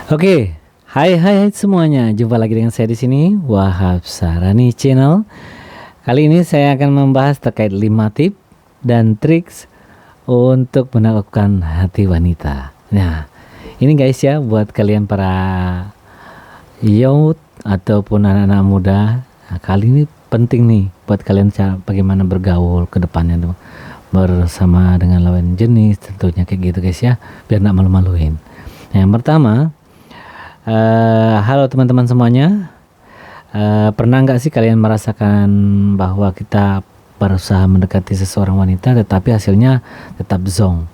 Oke, hai semuanya. Jumpa lagi dengan saya di sini, Wahab Sarani Channel. Kali ini saya akan membahas terkait 5 tips dan triks untuk menaklukkan hati wanita. Nah, ini guys ya, buat kalian para youth ataupun anak-anak muda. Nah, kali ini penting nih buat kalian bagaimana bergaul ke depannya tuh bersama dengan lawan jenis, tentunya kayak gitu guys ya, biar nggak malu-maluin. Nah, yang pertama, halo teman-teman semuanya. Pernah nggak sih kalian merasakan bahwa kita berusaha mendekati seseorang wanita tetapi hasilnya tetap zonk?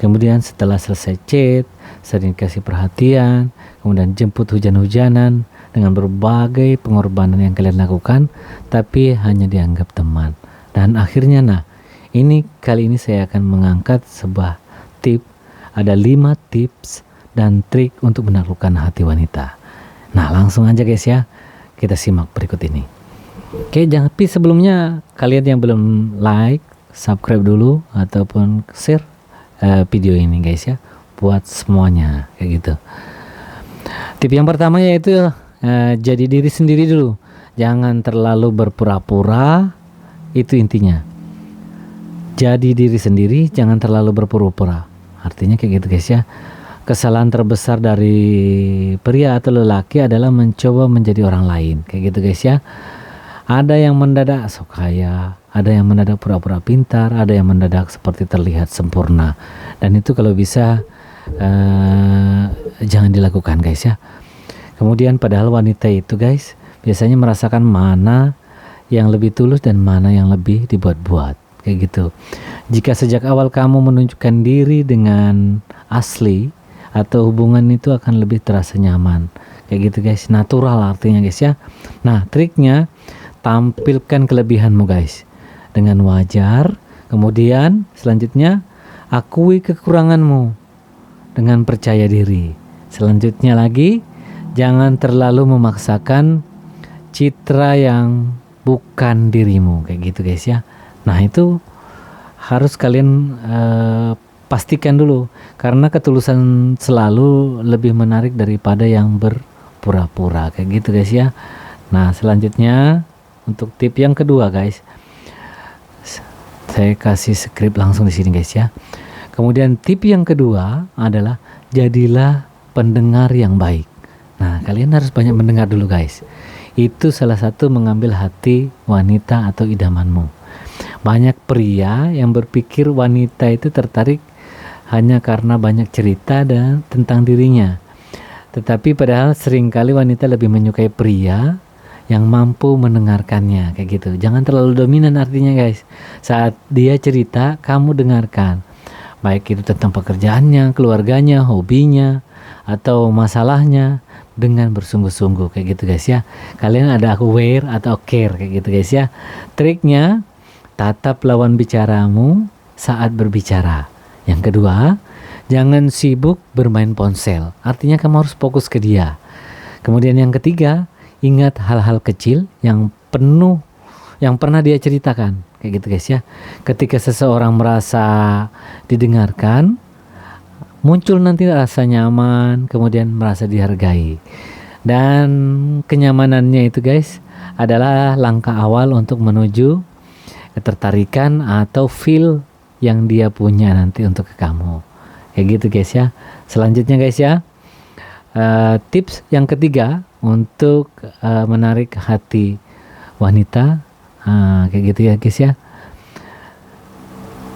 Kemudian setelah selesai chat, sering kasih perhatian, kemudian jemput hujan-hujanan dengan berbagai pengorbanan yang kalian lakukan, tapi hanya dianggap teman. Dan akhirnya kali ini saya akan mengangkat sebuah tip. Ada 5 tips dan trik untuk menaklukkan hati wanita. Nah, langsung aja guys ya, kita simak berikut ini. Oke, jangan lupa sebelumnya kalian yang belum like, subscribe dulu ataupun share video ini guys ya, buat semuanya kayak gitu. Tip yang pertama yaitu jadi diri sendiri dulu. Jangan terlalu berpura-pura, itu intinya. Jadi diri sendiri, jangan terlalu berpura-pura. Artinya kayak gitu guys ya. Kesalahan terbesar dari pria atau lelaki adalah mencoba menjadi orang lain, kayak gitu guys ya. Ada yang mendadak sok kaya, ada yang mendadak pura-pura pintar, ada yang mendadak seperti terlihat sempurna. Dan itu kalau bisa jangan dilakukan guys ya. Kemudian padahal wanita itu guys biasanya merasakan mana yang lebih tulus dan mana yang lebih dibuat-buat, kayak gitu. Jika sejak awal kamu menunjukkan diri dengan asli, atau hubungan itu akan lebih terasa nyaman, kayak gitu guys, natural artinya guys ya. Nah, triknya tampilkan kelebihanmu guys dengan wajar. Kemudian selanjutnya akui kekuranganmu dengan percaya diri. Selanjutnya lagi, jangan terlalu memaksakan citra yang bukan dirimu, kayak gitu guys ya. Nah, itu harus kalian pastikan dulu, karena ketulusan selalu lebih menarik daripada yang berpura-pura, kayak gitu guys ya. Nah, selanjutnya untuk tip yang kedua guys, saya kasih skrip langsung di sini guys ya. Kemudian tip yang kedua adalah jadilah pendengar yang baik. Nah, kalian harus banyak mendengar dulu guys. Itu salah satu mengambil hati wanita atau idamanmu. Banyak pria yang berpikir wanita itu tertarik hanya karena banyak cerita dan tentang dirinya. Tetapi padahal seringkali wanita lebih menyukai pria yang mampu mendengarkannya, kayak gitu. Jangan terlalu dominan artinya guys. Saat dia cerita, kamu dengarkan. Baik itu tentang pekerjaannya, keluarganya, hobinya, atau masalahnya, dengan bersungguh-sungguh, kayak gitu guys ya. Kalian ada aware atau care, kayak gitu guys ya. Triknya, tatap lawan bicaramu saat berbicara. Yang kedua, jangan sibuk bermain ponsel. Artinya kamu harus fokus ke dia. Kemudian yang ketiga, ingat hal-hal kecil yang pernah dia ceritakan, kayak gitu guys ya. Ketika seseorang merasa didengarkan, muncul nanti rasa nyaman, kemudian merasa dihargai. Dan kenyamanannya itu guys adalah langkah awal untuk menuju ketertarikan atau feel yang dia punya nanti untuk ke kamu, kayak gitu guys ya. Selanjutnya guys ya, tips yang ketiga untuk menarik hati wanita, kayak gitu ya guys ya.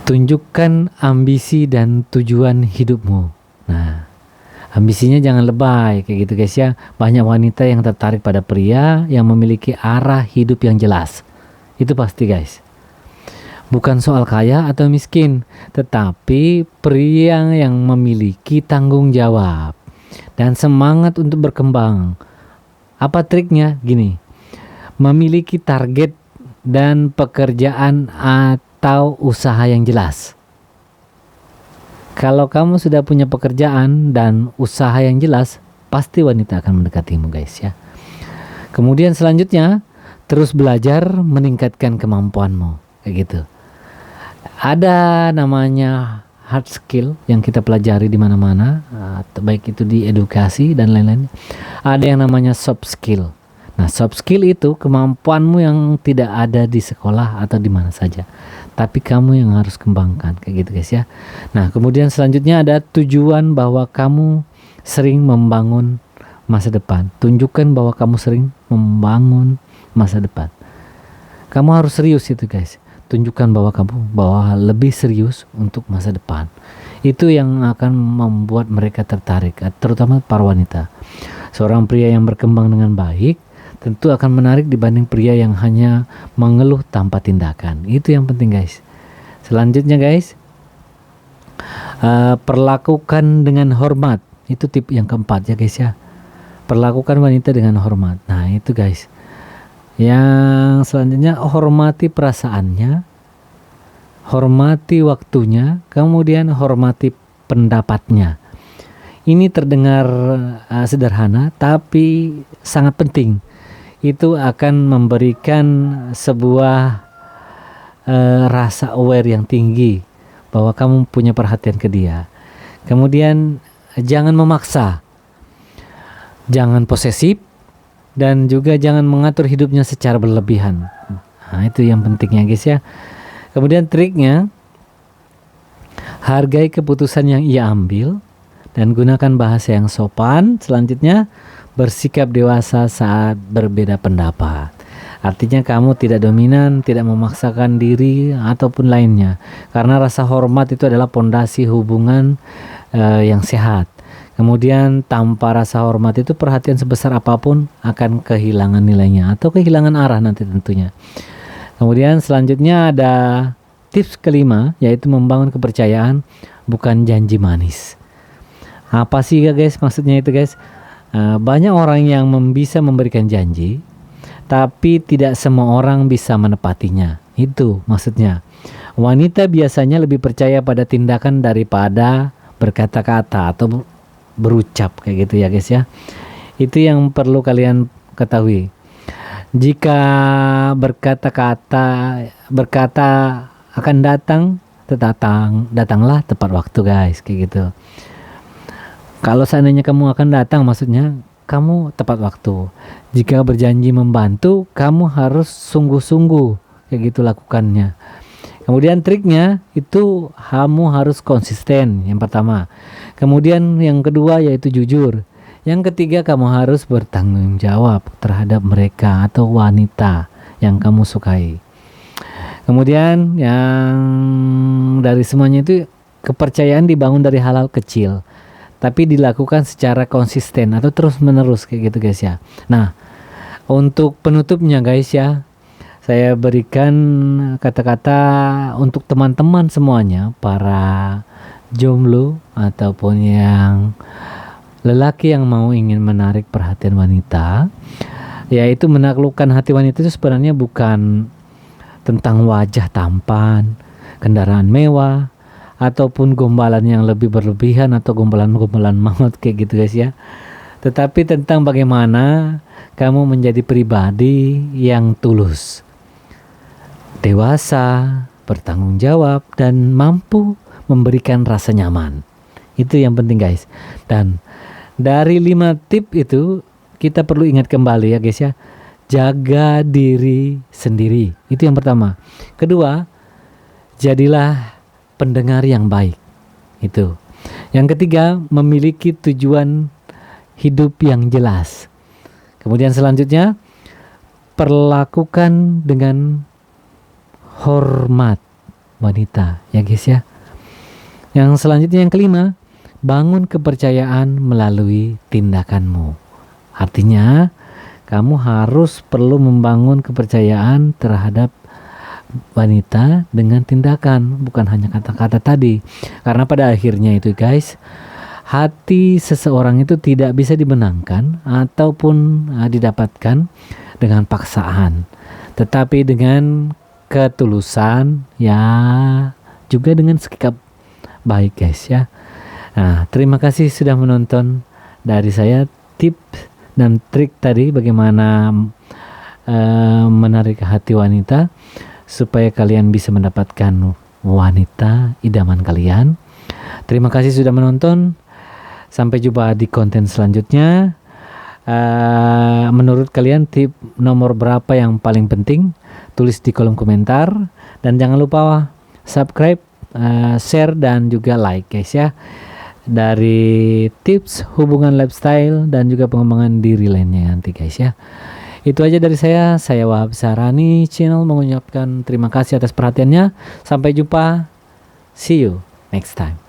Tunjukkan ambisi dan tujuan hidupmu. Nah, ambisinya jangan lebay, kayak gitu guys ya. Banyak wanita yang tertarik pada pria yang memiliki arah hidup yang jelas. Itu pasti guys. Bukan soal kaya atau miskin, tetapi pria yang memiliki tanggung jawab dan semangat untuk berkembang. Apa triknya? Gini, memiliki target dan pekerjaan atau usaha yang jelas. Kalau kamu sudah punya pekerjaan dan usaha yang jelas, pasti wanita akan mendekatimu guys ya. Kemudian selanjutnya, terus belajar meningkatkan kemampuanmu, kayak gitu. Ada namanya hard skill yang kita pelajari di mana-mana, baik itu di edukasi dan lain-lain. Ada yang namanya soft skill. Nah, soft skill itu kemampuanmu yang tidak ada di sekolah atau di mana saja, tapi kamu yang harus kembangkan, kayak gitu guys ya. Nah, kemudian selanjutnya ada tujuan bahwa kamu sering membangun masa depan. Tunjukkan bahwa kamu sering membangun masa depan. Kamu harus serius itu guys. Tunjukkan bahwa lebih serius untuk masa depan. Itu yang akan membuat mereka tertarik, terutama para wanita. Seorang pria yang berkembang dengan baik tentu akan menarik dibanding pria yang hanya mengeluh tanpa tindakan. Itu yang penting guys. Selanjutnya guys, perlakukan dengan hormat. Itu tip yang keempat ya guys ya. Perlakukan wanita dengan hormat. Nah itu guys. Yang selanjutnya, hormati perasaannya, hormati waktunya, kemudian hormati pendapatnya. Ini terdengar sederhana tapi sangat penting. Itu akan memberikan sebuah rasa aware yang tinggi bahwa kamu punya perhatian ke dia. Kemudian jangan memaksa, jangan posesif, dan juga jangan mengatur hidupnya secara berlebihan. Nah itu yang pentingnya guys ya. Kemudian triknya, hargai keputusan yang ia ambil dan gunakan bahasa yang sopan. Selanjutnya, bersikap dewasa saat berbeda pendapat. Artinya kamu tidak dominan, tidak memaksakan diri ataupun lainnya. Karena rasa hormat itu adalah pondasi hubungan yang sehat. Kemudian tanpa rasa hormat itu perhatian sebesar apapun akan kehilangan nilainya atau kehilangan arah nanti tentunya. Kemudian selanjutnya ada tips kelima, yaitu membangun kepercayaan bukan janji manis. Apa sih ya guys maksudnya itu guys? Banyak orang yang bisa memberikan janji, tapi tidak semua orang bisa menepatinya. Itu maksudnya. Wanita biasanya lebih percaya pada tindakan daripada berkata-kata atau berucap kayak gitu ya guys ya. Itu yang perlu kalian ketahui. Jika berkata akan datanglah tepat waktu guys, kayak gitu. Kalau seandainya kamu akan datang, maksudnya kamu tepat waktu. Jika berjanji membantu, kamu harus sungguh-sungguh kayak gitu lakukannya. Kemudian triknya itu kamu harus konsisten, yang pertama. Kemudian yang kedua yaitu jujur. Yang ketiga, kamu harus bertanggung jawab terhadap mereka atau wanita yang kamu sukai. Kemudian yang dari semuanya itu, kepercayaan dibangun dari hal-hal kecil, tapi dilakukan secara konsisten atau terus menerus kayak gitu guys ya. Nah, untuk penutupnya guys ya, saya berikan kata-kata untuk teman-teman semuanya, para jomblo ataupun yang lelaki yang ingin menarik perhatian wanita, yaitu menaklukkan hati wanita itu sebenarnya bukan tentang wajah tampan, kendaraan mewah, ataupun gombalan yang lebih berlebihan atau gombalan-gombalan maut kayak gitu guys ya. Tetapi tentang bagaimana kamu menjadi pribadi yang tulus, dewasa, bertanggung jawab, dan mampu memberikan rasa nyaman. Itu yang penting guys. Dan dari 5 tip itu kita perlu ingat kembali ya guys ya. Jaga diri sendiri. Itu yang pertama. Kedua, jadilah pendengar yang baik. Itu. Yang ketiga, memiliki tujuan hidup yang jelas. Kemudian selanjutnya, perlakukan dengan hormat wanita ya guys ya. Yang selanjutnya yang kelima, bangun kepercayaan melalui tindakanmu. Artinya kamu harus perlu membangun kepercayaan terhadap wanita dengan tindakan, bukan hanya kata-kata tadi. Karena pada akhirnya itu guys, hati seseorang itu tidak bisa dimenangkan ataupun didapatkan dengan paksaan, tetapi dengan ketulusan ya, juga dengan sikap baik guys ya. Nah, terima kasih sudah menonton dari saya, tips dan trik tadi bagaimana menarik hati wanita supaya kalian bisa mendapatkan wanita idaman kalian. Terima kasih sudah menonton. Sampai jumpa di konten selanjutnya. Menurut kalian tip nomor berapa yang paling penting? Tulis di kolom komentar. Dan jangan lupa subscribe, share, dan juga like guys ya. Dari tips hubungan lifestyle dan juga pengembangan diri lainnya nanti guys ya. Itu aja dari saya Wahab Sahrani Channel mengucapkan terima kasih atas perhatiannya. Sampai jumpa, see you next time.